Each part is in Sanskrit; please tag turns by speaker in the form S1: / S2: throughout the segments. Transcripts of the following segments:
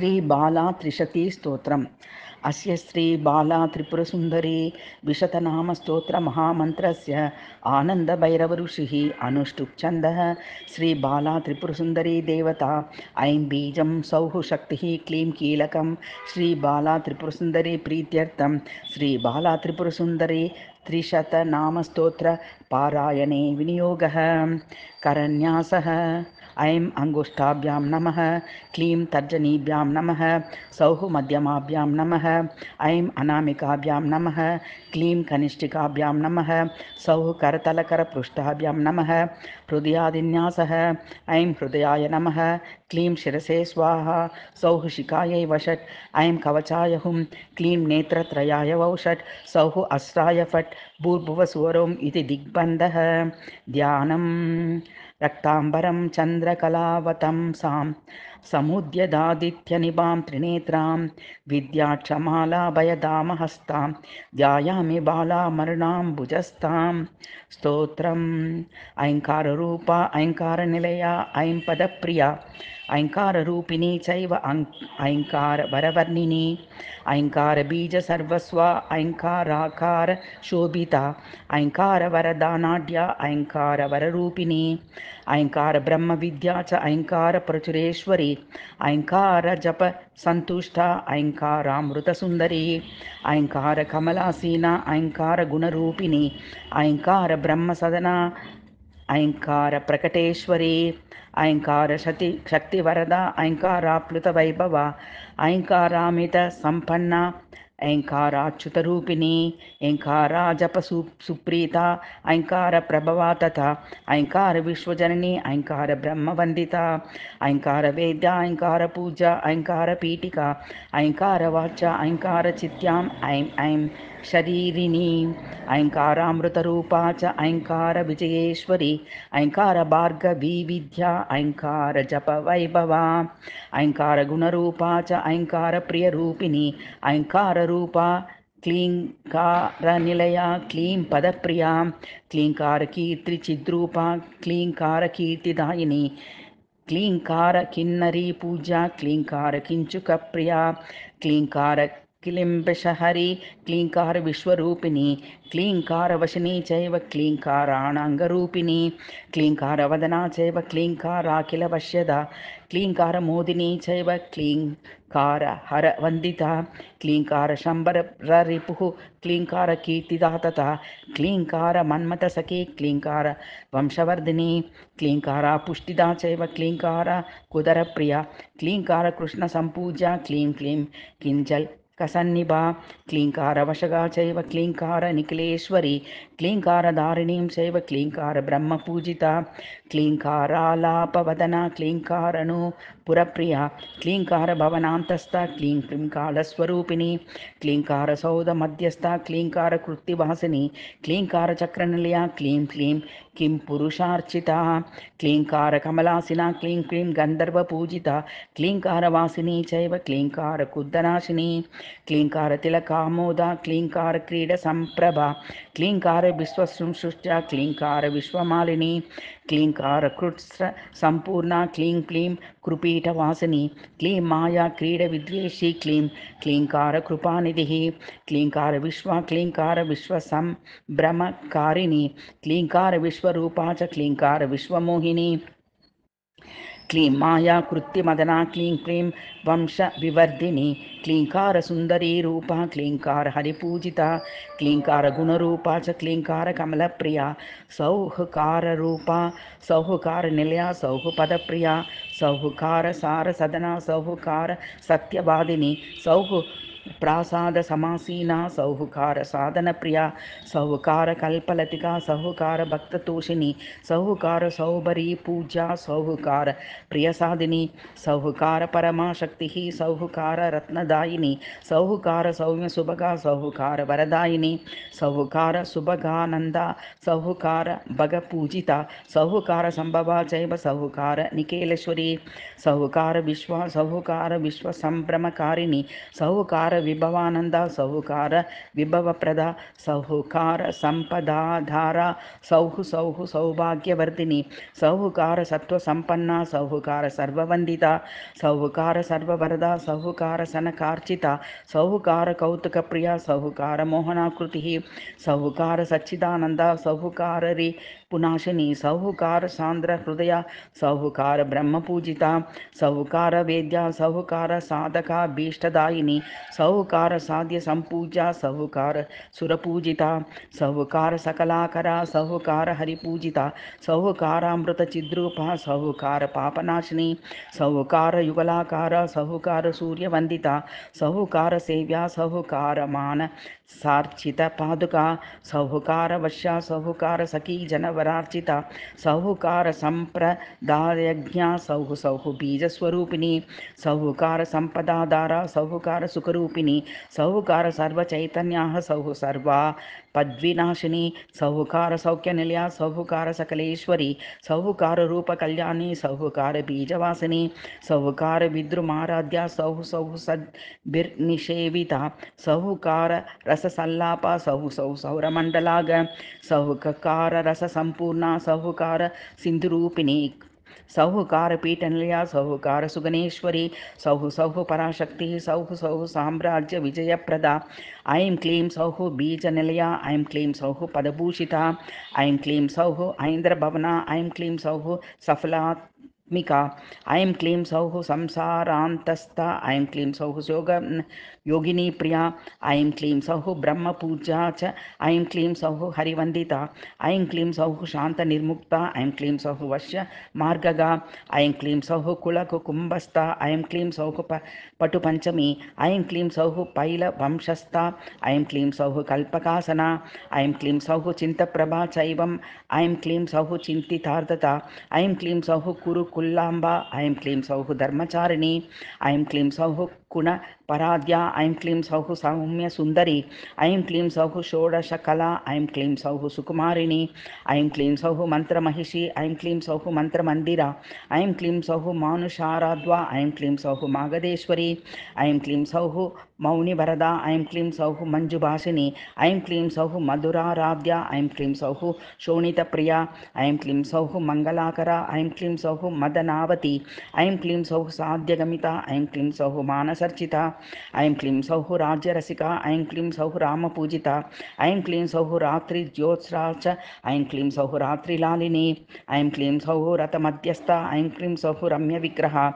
S1: శ్రీ బాలా త్రిశతి స్తోత్రం. అస్య శ్రీ బాలా త్రిపురసుందరీ విశతనామ స్తోత్ర మహామంత్రస్య ఆనంద భైరవ ఋషిః అనుష్టుప్ ఛందః. శ్రీ బాలా త్రిపురసుందరీ దేవత ఐం బీజం సౌః శక్తిః క్లీం కీలకం. శ్రీ బాలా త్రిపురసుందరీ ప్రీత్యర్థం శ్రీ బాలా త్రిపురసుందరీ త్రిశతనామస్తోత్ర పారాయణే వినియోగः. करन्यासः ऐं अंगुष्ठाभ्यां नमः, क्लीं तर्जनीभ्यां नमः, सौः मध्यमाभ्यां नमः, ऐं अनामिकाभ्यां नमः, क्लीं कनिष्ठिकाभ्यां नमः, सौः करतलकरपृष्ठाभ्यां नमः. हृदयादिन्यासः ऐं हृदयाय नमः, क्लीं शिरसे स्वाहा, सौः शिखायै वषट्, ऐं कवचाय हुं, क्लीं नेत्रत्रयाय वौषट्, सौः अस्राय फट्, भूर्भुवस्वरोम् इति दिग्बन्धः. ध्यानं रक्तांबरं चन्द्रकलावतं सां समुद्यदादित्यनिभां त्रिनेत्रां विद्याक्षमालाभयदामहस्तां ध्यायामि बालामरुणाम्बुजस्तां. स्तोत्रम् ऐङ्काररूपा ऐङ्कारनिलया ऐं पदप्रिया ऐङ्काररूपिणी चैव ऐङ्कारवरवर्णिनी ऐङ्कारबीजसर्वस्वा ऐङ्काराकार शोभिता ऐङ्कारवरदानाढ्या ऐङ्कारवररूपिणी ऐङ्कारब्रह्मविद्या च ऐङ्कारप्रचुरेश्वरी ऐङ्कारजपसन्तुष्टा ऐङ्कारामृतसुन्दरी ऐङ्कारकमलासीना ऐङ्कारगुणरूपिणी ऐङ्कारब्रह्मसदना ऐङ्कारप्रकटेश्वरी ऐङ्कारशक्तिवरदा ऐङ्काराप्लुतवैभवा ऐङ्कारामितसम्पन्ना ऐङ्काराच्युतरूपिणी ऐङ्काराजपसुप्रीता ऐङ्कारप्रभवा तथा ऐङ्कारविश्वजननी ऐङ्कारब्रह्मवन्दिता ऐङ्कारवेद्या ऐङ्कारपूजा ऐङ्कारपीठिका ऐङ्कारवाच्या ऐङ्कारचित्यां ऐं ऐं शरीरिणी ऐङ्कारामृतरूपा च ऐङ्कारविजयेश्वरी ऐङ्कारभार्गवी विद्या ऐङ्कारजपवैभवा ऐङ्कारगुणरूपा च ऐङ्कारप्रियरूपिणी ऐङ्काररूपा क्लीङ्कारनिलया क्लीं पदप्रिया क्लीङ्कारकीर्तिचिद्रूपा क्लीङ्कारकीर्तिदायिनी क्लीङ्कारकिन्नरी पूजा क्लीङ्कारकिञ्चुकप्रिया क्लीङ्कार क्लिम्बशहरी क्लीङ्कारविश्वरूपिणी क्लीङ्कारवशिनी चैव क्लीङ्काराणाङ्गरूपिणी क्लीङ्कारवदना चैव क्लीङ्काराखिलवश्यदा क्लीङ्कारमोदिनी चैव क्लीङ्कारहरवन्दिता क्लीङ्कारशम्बररिपुः क्लीङ्कारकीर्तिदा तथा क्लीङ्कारमन्मथसखी क्लीङ्कारवंशवर्धिनी क्लीङ्कारापुष्टिदा चैव क्लीङ्कारकुदरप्रिया क्लीङ्कारकृष्णसम्पूज्या क्लीं क्लीं किञ्जल् कसन्निभा क्लीङ्कारवशगा चैव क्लीङ्कारनिखिलेश्वरी क्लीङ्कारधारिणीं चैव क्लीङ्कारब्रह्मपूजिता क्लीङ्कारालापवदना क्लीङ्कारनूपुरप्रिया क्लीङ्कारभवनान्तस्था क्लीं क्लीं कालस्वरूपिणी क्लीङ्कारसौधमध्यस्था क्लीङ्कारकृत्तिवासिनी क्लीङ्कारचक्रनिलया क्लीं क्लीं किं पुरुषार्चिता क्लीङ्कारकमलासिना क्लीं क्लीं गन्धर्वपूजिता क्लीङ्कारवासिनी चैव क्लीङ्कारकुद्धनाशिनी क्लीङ्कारतिलकामोदा क्लीङ्कारक्रीडसम्प्रभा क्लीङ्कारविश्वसंसृष्टा क्लीङ्कारविश्वमालिनी क्लीङ्कारकृत्सम्पूर्णा क्लीं क्लीं कृपीठवासिनी क्लीं माया क्रीडविद्वेषी क्लीं क्लीङ्कारकृपानिधिः क्लीङ्कारविश्वा क्लीङ्कारविश्वसम्भ्रमकारिणी क्लीङ्कारविश्वरूपा च क्लीङ्कारविश्वमोहिनी क्लीं माया कृत्तिमदना क्लीं क्लीं वंशविवर्धिनी क्लीङ्कारसुन्दरी रूपा क्लीङ्कारहरिपूजिता क्लीङ्कारगुणरूपा च क्लीङ्कारकमलप्रिया सौःकाररूपा सौःकारनिलया सौःपदप्रिया सौःकारसारसदना सौःकारसत्यवादिनी सौः प्रासादसमासीना सौहुकारसाधनप्रिया सौहुकारकल्पलतिका सौहुकारभक्ततोषिणी सौहुकारसौभरी पूजा सौहुकारप्रियसाधिनी सौहुकारपरमाशक्तिः सौहुकाररत्नदायिनी सौहुकारसौम्यसुभगा सौहुकारवरदायिनी सौहुकारसुभगानन्दा सौहुकारभगपूजिता सौहुकारसम्भवा चैव सौहुकारनिकेलेश्वरी सौहुकारविश्वा सौहुकारविश्वसम्भ्रमकारिणी सौहुकार सहुकार विभवानंद सहुकार विभवप्रदा सहुकार संपदाधारा सौः सौः सौभाग्यवर्धिनी सहुकार सत्व संपन्ना सहुकार सर्ववंदिता सहुकार सर्ववरदा सहुकार सनकार्चिता सहुकार कौतुक प्रिया सहुकार मोहनाकृति सहुकार सच्चिदानंद सहुकार रे पुनाशिनी सहुकार सांद्र हृदय सहुकार ब्रह्म पूजिता सहुकार वेद्या सहुकार साधका भीष्टदायिनी सहुकार साध्य संपूजा सहुकार सुरपूजिता सहुकार सकलाकरा सहुकार हरिपूजिता सहुकारामृत चिद्रूपा सहुकार पापनाशिनी सहुकार युगलाकार सहुकार सूर्यवंदिता सहुकार सेव्या सहुकार मान सार्चित पादुका सहुकार वश्या सहुकार सखी जनवरार्चिता सहुकार संप्रदायज्ञा सौः सौः बीज स्वरूपिणी सहुकार संपदाधारा सहुकार सुखरूपिणी सहुकार सर्वचैतन्याः सौः सर्वा पद्विनाशिनी सहुकार सौख्य निलया सहुकार सकलेश्वरी सहुकार रूप कल्याणी सहुकार बीजवासिनी सहुकार विद्रुमाराध्या सौः सौः सद्भिर्निषेविता सहुकार रस सल्लापा सौः सौः सौरमंडलाग सहुकार रस संपूर्णा सहुकार सिंधुरूपिणी सहुकार पीठनिलया सहुकार सुगनेश्वरी सौः सौः पराशक्ति सौः सौः साम्राज्य विजयप्रदा ऐं क्लीं सौः बीजनिलया ऐं क्लीं सौः पदभूषिता ऐं क्लीं सौः ऐन्द्रभवना ऐं क्लीं सौः सफलात्मिका ऐं क्लीं सौः संसारान्तस्था ऐं क्लीं सौः योगिनी प्रिया ऐं क्लीं सौः ब्रह्मपूजा च ऐं क्लीं सौः हरिवंदिता ऐं क्लीं सौः शान्तनिर्मुक्ता ऐं क्लीं सौः वश्य मार्गगा ऐं क्लीं सौः कुलकुकुम्भस्था ऐं क्लीं सौः पटुपञ्चमी ऐं क्लीं सौः पैलवंशस्था ऐं क्लीं सौः कल्पकासना ऐं क्लीं सौः चिन्तप्रभा चैवम् ऐं क्लीं सौः चिन्तितार्थता ऐं क्लीं सौः कुरुकुल्लाम्बा ऐं क्लीं सौः धर्मचारिणी ऐं क्लीं सौः गुणपराध्या ऐं क्लीं सौः सौम्य सुंदरी ऐं क्लीं सौः षोडशकला ऐं क्लीं सौः सुकुमारिणी ऐं क्लीं सौः मंत्रमहिषी ऐं क्लीं सौः मंत्रमंदिरा ऐं क्लीं सौः मानुषाराध्वा ऐं क्लीं सौः मागधेश्वरी ऐं क्लीं सौः मौनिवरदा ऐं क्लीं सौः मंजुभाषिनी ऐं क्लीं सौः मधुराराध्या ऐं क्लीं सौः शोणितप्रिया ऐं क्लीं सौः मंगलाकरा ऐं क्लीं सौः मदनावती ऐं क्लीं सौः साध्यगमिता ऐं क्लीं सौः मानसर्चिता ऐं क्लीं सौः राज्यरसिका ऐं क्लीं सौः रामपूजिता ऐं क्लीं सौः रात्रिज्योत्स्रा च ऐं क्लीं सौः रात्रिलालिनी ऐं क्लीं सौः रथमध्यस्था ऐं क्लीं सौः रम्यविग्रहा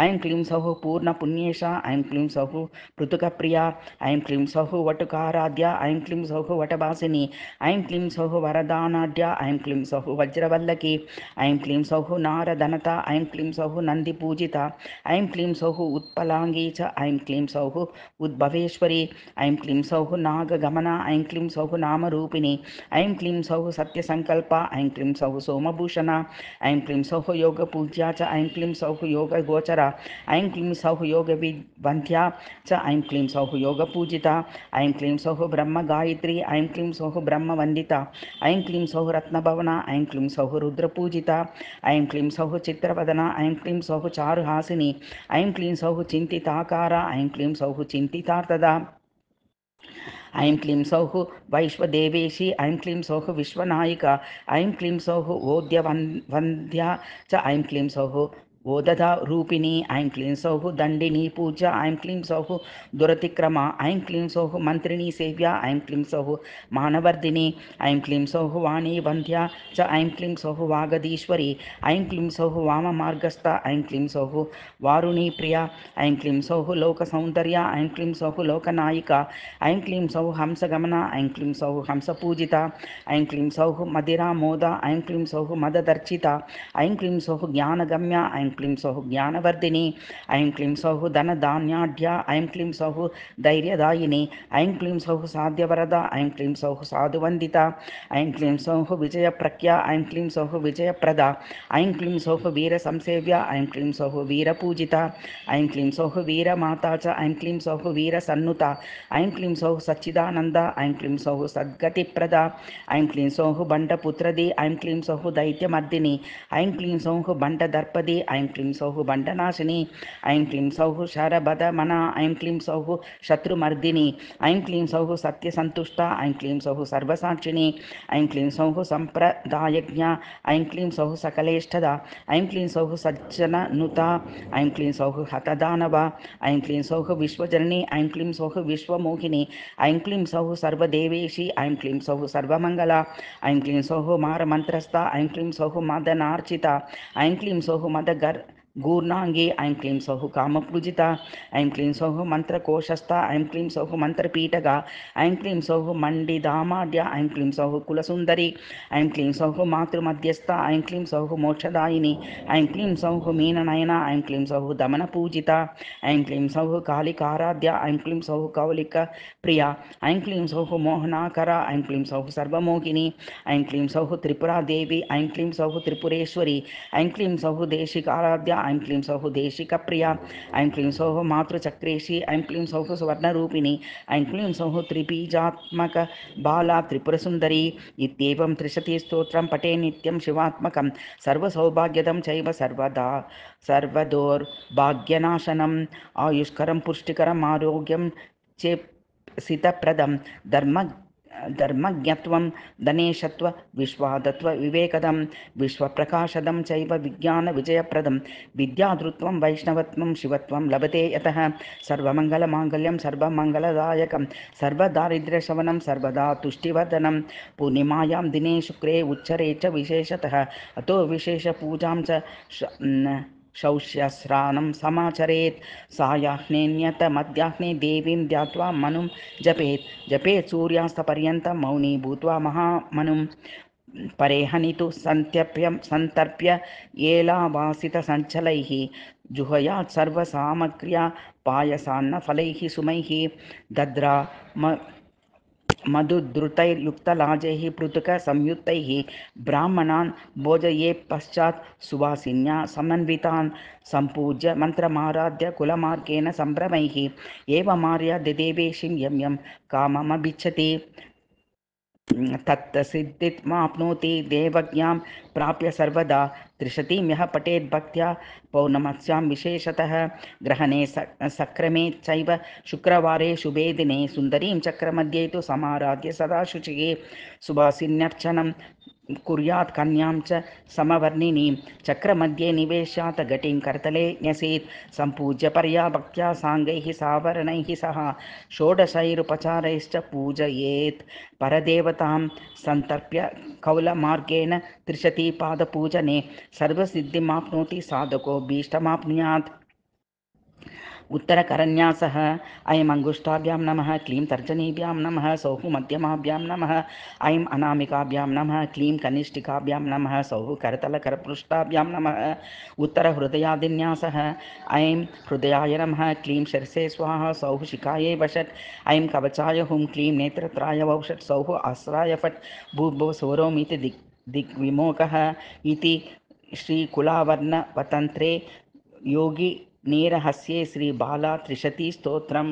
S1: ऐं क्लीं सौः पूर्णपुण्येशा ऐं क्लीं सौः पृथुकप्रिया ऐं क्लीं सौः वटुकाराध्या ऐं क्लीं सौः वटवासिनी ऐं क्लीं सौः वरदानाढ्या ऐं क्लीं सौः वज्रवल्लकी ऐं क्लीं सौः नारदनता ऐं क्लीं सौः नन्दिपूजिता ऐं क्लीं सौः उत्पलांगी च ऐं क्लीं सौः उद्भवेश्वरी ऐं क्लीं सौः नागगमना ऐं क्लीं सौः नामरूपिणी ऐं क्लीं सौः सत्यसंकल्पा ऐं क्लीं सौः सोमभूषणा ऐं क्लीं सौः योगपूज्या च ऐं क्लीं सौः योगगोचरा ऐं क्लीं सौः योगविवन्ध्या च ऐं क्लीं सौः योगपूजिता ऐं क्लीं सौः ब्रह्मगायत्री ऐं क्लीं सौः ब्रह्मवन्दिता ऐं क्लीं सौः रत्नभवना ऐं क्लीं सौः रुद्रपूजिता ऐं क्लीं सौः चित्रवदना ऐं क्लीं सौः चारुहासिनी ऐं क्लीं सौः चिन्तिताकारा ऐं क्लीं सौः चिन्तितार्थदा ऐं क्लीं सौः वैश्वदेवेशी ऐं क्लीं सौः विश्वनायिका ऐं क्लीं सौः ओद्यवन्ध्या च ऐं क्लीं सौः ओदधा रूपिणी ऐं क्लीं सौः दंडिनी पूजा ऐं क्लीं सौः दुरतिक्रमा ऐं क्लीं सौः मंत्रिणी सेव्या ऐं क्लीं सौः मानवर्धिनी ऐं क्लीं सौः वाणी वंध्या च ऐं क्लीं सौः वागधीश्वरी ऐं क्लीं सौः वाममार्गस्था ऐं क्लीं सौः वारुणी प्रिया ऐं क्लीं सौः लोकसौन्दर्या ऐं क्लीं सौः लोकनायिका ऐं क्लीं सौः हंसगमना ऐं क्लीं सौः हंसपूजिता ऐं क्लीं सौः मदिरामोदा ऐं क्लीं सौः मददर्चिता ऐं क्लीं सौः ज्ञानगम्या ऐं क्लीं सौः ज्ञानवर्धिनी ऐं क्लीं सौः धनधान्याढ्या ऐं क्लीं सौः धैर्यदायिनी ऐं क्लीं सौः साध्यवरदा ऐं क्लीं सौः साधुवन्दिता ऐं क्लीं सौः विजयप्रख्या ऐं क्लीं सौः विजयप्रदा ऐं क्लीं सौः वीरसंसेव्या ऐं क्लीं सौः वीरपूजिता ऐं क्लीं सौः वीरमाता च ऐं क्लीं सौः वीरसन्नुता ऐं क्लीं सौः सच्चिदानन्दा ऐं क्लीं सौः सद्गतिप्रदा ऐं क्लीं सौः बण्डपुत्रदी ऐं क्लीं सौः दैत्यमर्दिनी ऐं क्लीं सौः बण्डदर्पदी ऐं क्लीं सौः बण्डनाशिनी ऐं क्लीं सौः शरबदमना ऐं क्लीं सौः शत्रुमर्दिनी ऐं क्लीं सौः सत्यसन्तुष्टा ऐं क्लीं सौः सर्वसाक्षिणी ऐं क्लीं सौः सम्प्रदायज्ञा ऐं क्लीं सौः सकलेष्ठदा ऐं क्लीं सौः सज्जननुता ऐं क्लीं सौः हतदानवा ऐं क्लीं सौः विश्वजननी ऐं क्लीं सौः विश्वमोहिनी ऐं क्लीं सौः सर्वदेवेशी ऐं क्लीं सौः सर्वमङ्गला ऐं क्लीं सौः मारमन्त्रस्था ऐं क्लीं सौः मदनार्चिता ऐं क्लीं सौः गूर्णांगी ऐं क्लीं सौः कामपूजिता ऐं क्लीं सौः मन्त्रकोशस्था ऐं क्लीं सौः मन्त्रपीठगा ऐं क्लीं सौः मण्डिदामाड्या ऐं क्लीं सौः कुलसुन्दरी ऐं क्लीं सौः मातृमध्यस्था ऐं क्लीं सौः मोक्षदायिनी ऐं क्लीं सौः मीननयना ऐं क्लीं सौः दमनपूजिता ऐं क्लीं सौः कालिकाराध्या ऐं क्लीं सौः कौलिकप्रिया ऐं क्लीं सौः मोहनाकरा ऐं क्लीं सौः सर्वमोहिनी ऐं क्लीं सौः त्रिपुरादेवी ऐं क्लीं सौः त्रिपुरेश्वरी ऐं क्लीं सौः देशिकाराध्या ऐं क्लीं सौः देशिकप्रिया ऐं क्लीं सौः मातृचक्रेशी ऐं क्लीं सौः स्वर्णरूपिणी ऐं क्लीं सौः त्रिबीजात्मक बाला त्रिपुरसुन्दरी इत्येवं त्रिशतीस्तोत्रं पठे नित्यं शिवात्मकं सर्वसौभाग्यदं चैव सर्वदा सर्वदौर्भाग्यनाशनम् आयुष्करं पुष्टिकरम् आरोग्यं चेप्सितप्रदं धर्मज्ञत्वं धनेशत्व विश्वादत्व विवेकदं विश्वप्रकाशदं चैव विज्ञानविजयप्रदं विद्याधृत्वं वैष्णवत्वं शिवत्वं लभते यतः सर्वमङ्गलमाङ्गल्यं सर्वमङ्गलदायकं सर्वदारिद्र्यशमनं सर्वदा तुष्टिवर्धनं पूर्णिमायां दिने शुक्रे उच्चरे च विशेषतः अतो विशेषपूजां च शौष्यस्नानं समाचरेत् सायाह्नेऽन्यतमध्याह्ने देवीं ध्यात्वा मनुं जपेत् सूर्यास्तपर्यन्तं मौनी भूत्वा महामनुं परेहनितु सन्तर्प्य एलावासितसञ्चलैः जुहयात् सर्वसामग्र्या पायसान्नफलैः सुमैः दद्रा मधुद्रुतैर्युक्तलाजैः पृथुकसंयुक्तैः ब्राह्मणान् भोजयेत् पश्चात् सुवासिन्या समन्वितान् सम्पूज्य मन्त्रमाराध्य कुलमार्गेण सम्भ्रमैः एवमार्य देवेशीं यं यं काममभिच्छति तत्सिद्धिमाप्नोति देवज्ञां प्राप्य सर्वदा त्रिशतीं यः पठेत् भक्त्या पौर्णमास्यां विशेषतः ग्रहणे सक्रमे चैव शुक्रवारे शुभे दिने सुन्दरीं चक्रमध्ये तु समाराध्य सदा शुचिः सुभासिन्यर्चनं कुर्यात् कन्यां च समवर्णिनीं चक्रमध्ये निवेश्यात् घटिं करतले न्यसेत् सम्पूज्य पर्या भक्त्या साङ्गैः सावरणैः सह षोडशैरुपचारैश्च पूजयेत् परदेवतां सन्तर्प्य कौलमार्गेण त्रिशतीपादपूजने सर्वसिद्धिमाप्नोति साधको भीष्टमाप्नुयात् उत्तरकरन्यासः ऐं अङ्गुष्ठाभ्यां नमः क्लीं तर्जनीभ्यां नमः सौः मध्यमाभ्यां नमः ऐं अनामिकाभ्यां नमः क्लीं कनिष्ठिकाभ्यां नमः सौः करतलकरपृष्ठाभ्यां नमः उत्तरहृदयादिन्यासः ऐं हृदयाय नमः क्लीं शिरसे स्वाहा सौः शिखायै वषट् ऐं कवचाय हुं क्लीं नेत्रत्राय वौषट् सौः अस्राय फट् भूर्भुवस्वरोमिति दिग्विमोकः इति श्रीकुलावर्णवतन्त्रे योगी नीरहस्ये श्री बाला त्रिशती स्तोत्रम्।